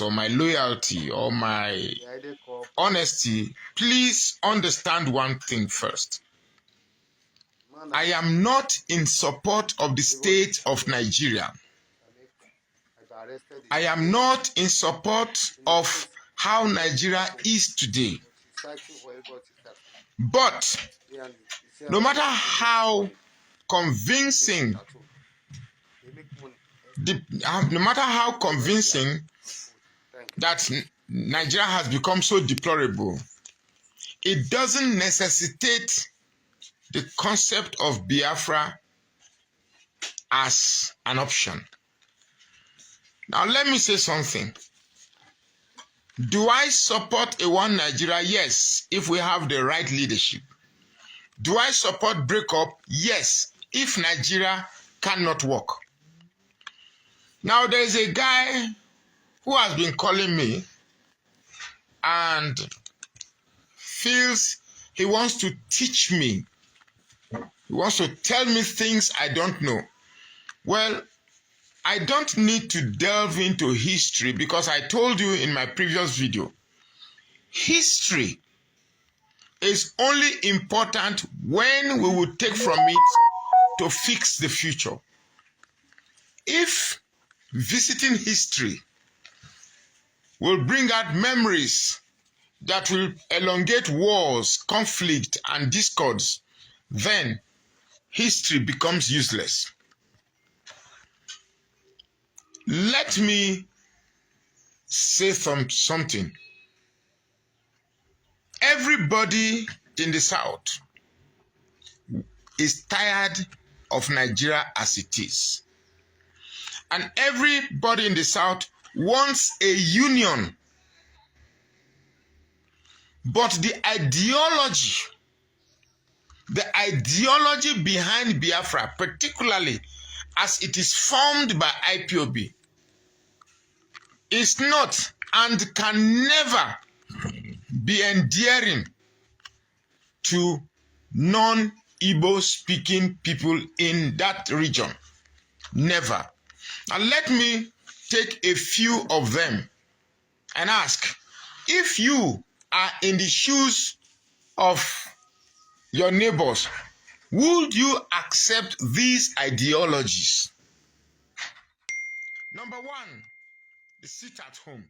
or my loyalty or my honesty, please understand one thing first. I am not in support of the state of Nigeria. I am not in support of how Nigeria is today. But no matter how convincing that Nigeria has become so deplorable, it doesn't necessitate the concept of Biafra as an option. Now let me say something. Do I support a one Nigeria? Yes, if we have the right leadership. Do I support breakup? Yes, if Nigeria cannot work. Now there's a guy who has been calling me and feels he wants to teach me. He wants to tell me things I don't know. Well, I don't need to delve into history because I told you in my previous video, history is only important when we will take from it to fix the future. If visiting history will bring out memories that will elongate wars, conflict, and discords, then history becomes useless. Let me say something. Everybody in the South is tired of Nigeria as it is. And everybody in the South wants a union. But the ideology behind Biafra, particularly as it is formed by IPOB, is not and can never be endearing to non-Igbo speaking people in that region. Never. Now let me take a few of them and ask, if you are in the shoes of your neighbors, would you accept these ideologies? Number one, the sit at home.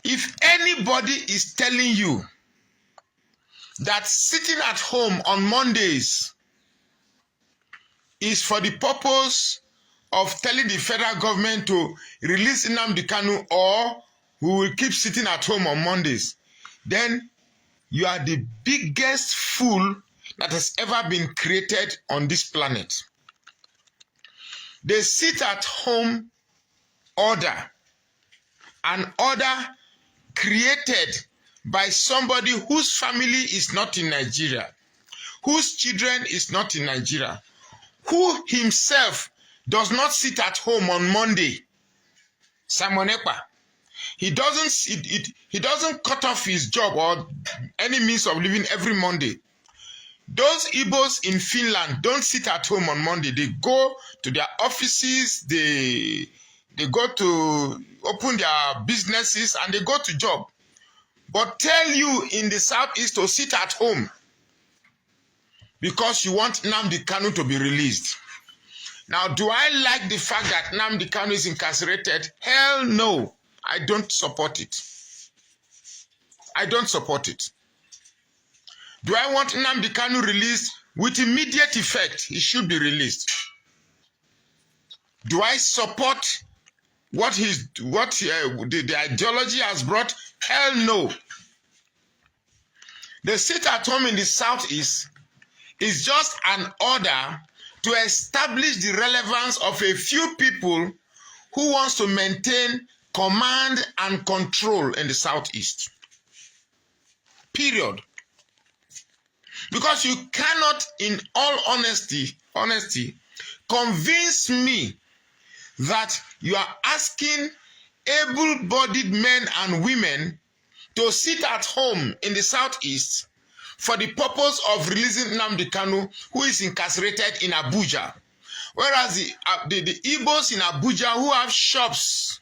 If anybody is telling you that sitting at home on Mondays is for the purpose of telling the federal government to release Nnamdi Kanu, or we will keep sitting at home on Mondays, then you are the biggest fool that has ever been created on this planet. The sit at home order, an order created by somebody whose family is not in Nigeria, whose children is not in Nigeria, who himself does not sit at home on Monday. Simon Ekpa. He doesn't cut off his job or any means of living every Monday. Those Igbos in Finland don't sit at home on Monday. They go to their offices, they go to open their businesses, and they go to job. But tell you in the Southeast to sit at home because you want Nnamdi Kanu to be released. Now, do I like the fact that Nnamdi Kanu is incarcerated? Hell no. I don't support it. I don't support it. Do I want Nnamdi Kanu released? With immediate effect, he should be released. Do I support what the ideology has brought? Hell no. The sit at home in the Southeast is just an order to establish the relevance of a few people who wants to maintain command and control in the Southeast. Period. Because you cannot, in all honesty, convince me that you are asking able-bodied men and women to sit at home in the Southeast for the purpose of releasing Nnamdi Kanu, who is incarcerated in Abuja. Whereas the Igbos in Abuja who have shops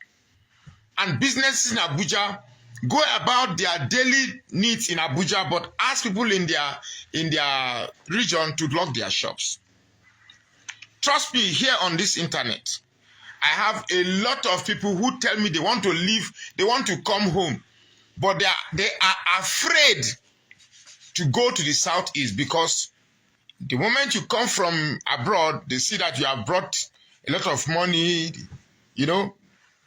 and businesses in Abuja go about their daily needs in Abuja, but ask people in their region to lock their shops. Trust me, here on this internet, I have a lot of people who tell me they want to leave, they want to come home, but they are afraid to go to the southeast because the moment you come from abroad, they see that you have brought a lot of money, you know,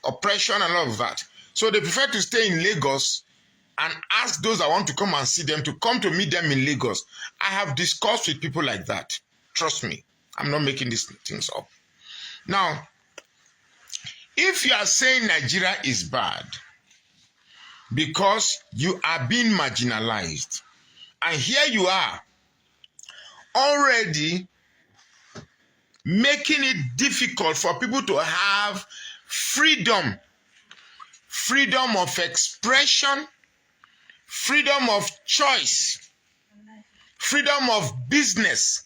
oppression and all of that. So they prefer to stay in Lagos and ask those that want to come and see them to come to meet them in Lagos. I have discussed with people like that. Trust me, I'm not making these things up. Now, if you are saying Nigeria is bad because you are being marginalized, and here you are already making it difficult for people to have freedom of expression, freedom of choice, freedom of business,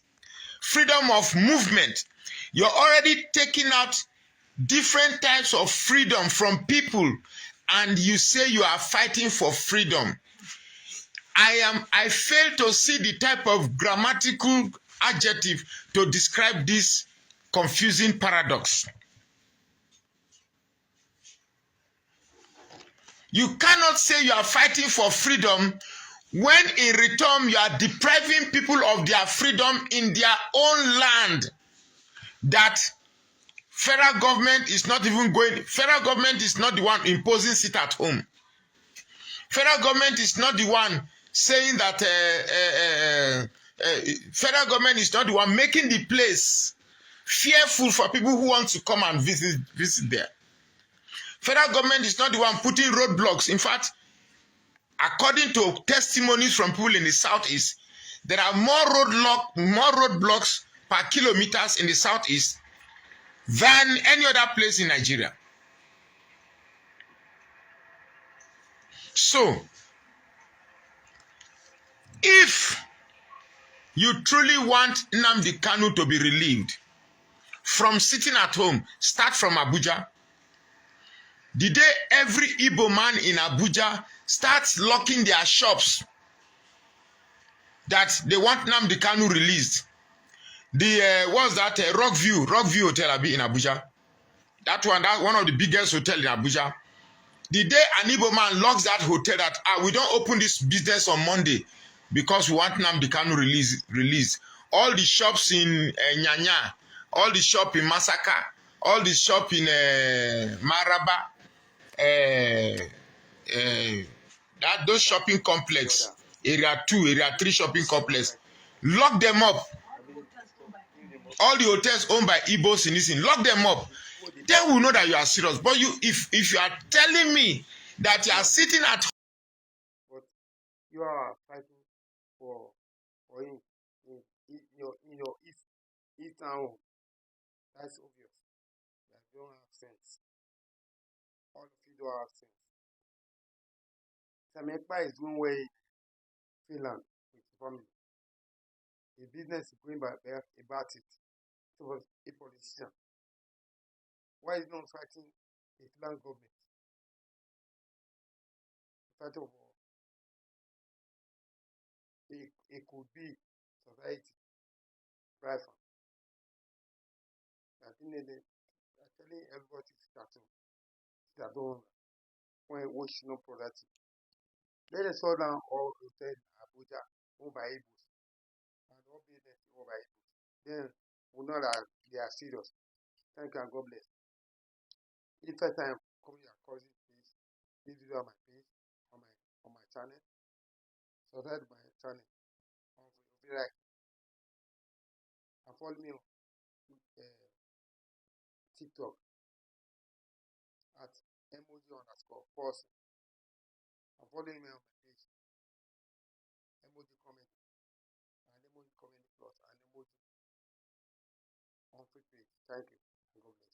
freedom of movement. You're already taking out different types of freedom from people, and you say you are fighting for freedom. I fail to see the type of grammatical adjective to describe this confusing paradox. You cannot say you are fighting for freedom when in return you are depriving people of their freedom in their own land. That federal government is not even going, federal government is not the one imposing sit at home. Federal government is not the one saying that federal government is not the one making the place fearful for people who want to come and visit there. Federal government is not the one putting roadblocks. In fact, according to testimonies from people in the southeast, there are more roadblocks per kilometers in the southeast than any other place in Nigeria. So, if you truly want Nnamdi Kanu to be relieved from sitting at home, start from Abuja. The day every Igbo man in Abuja starts locking their shops that they want Nnamdi Kanu released. What's that? Rockview Hotel in Abuja. That's one of the biggest hotels in Abuja. The day an Igbo man locks that hotel that we don't open this business on Monday because we want Nnamdi Kanu release. All the shops in Nyanya, all the shop in Masaka, all the shop in Maraba, those shopping complex, area 2, area 3 shopping complex, lock them up. All the hotels owned by Igbos in this thing, lock them up. Then we'll know that you are serious. But if you are telling me that you are sitting at home, but you are fighting for him in your eastern home, that's obvious. That don't have sense. All of you don't have sense. Simon Ekpa is doing well in Finland with his family. The business is going about it. He was a politician. Why is he not fighting the Finland government? Fighting for it could be society, brafia. I think they're telling everybody to sit at home when watch no productive. Let us slow down all hotel in Abuja owned by Igbos and all business owned by Igbos. Then we know that they are serious. Thank you and God bless. If first time coming your cousin, please video on my page on my channel. Subscribe to my channel on like and follow me on TikTok at emoji_pause and follow me on my page emoji comment and emoji comment plus and emoji on free page. Thank you and God bless.